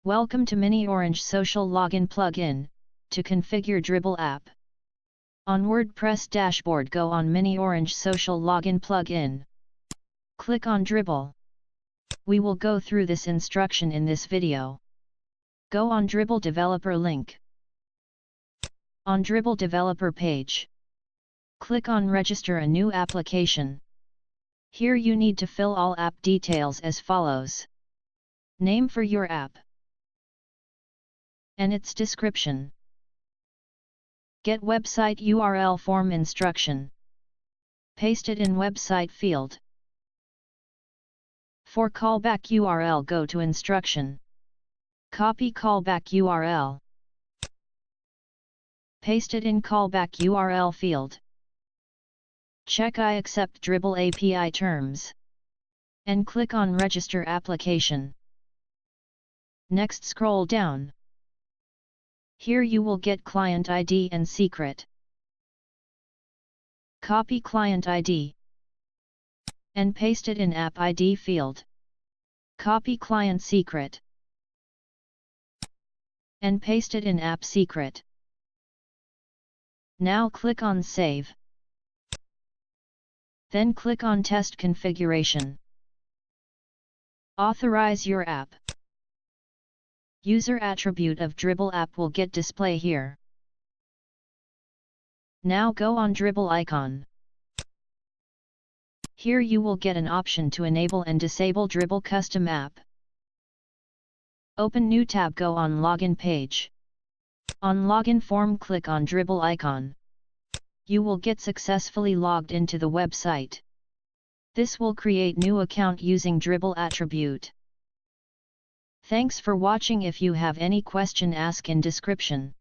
Welcome to Mini Orange Social Login plugin, to configure Dribbble app. On WordPress dashboard, go on Mini Orange Social Login plugin. Click on Dribbble. We will go through this instruction in this video. Go on Dribbble developer link. On Dribbble developer page, click on Register a new application. Here you need to fill all app details as follows. Name for your app and its description. Get website URL form instruction. Paste it in website field. For callback URL, go to instruction. Copy callback URL. Paste it in callback URL field. Check I accept Dribbble API terms. And click on Register Application. Next, scroll down. Here you will get client ID and secret. Copy client ID and paste it in app ID field. Copy client secret and paste it in app secret. Now click on Save. Then click on Test Configuration. Authorize your app. User attribute of Dribbble app will get display here. Now go on Dribbble icon. Here you will get an option to enable and disable Dribbble custom app. Open new tab, go on Login page. On Login form, click on Dribbble icon. You will get successfully logged into the website. This will create new account using Dribbble attribute. Thanks for watching. If you have any question, ask in description.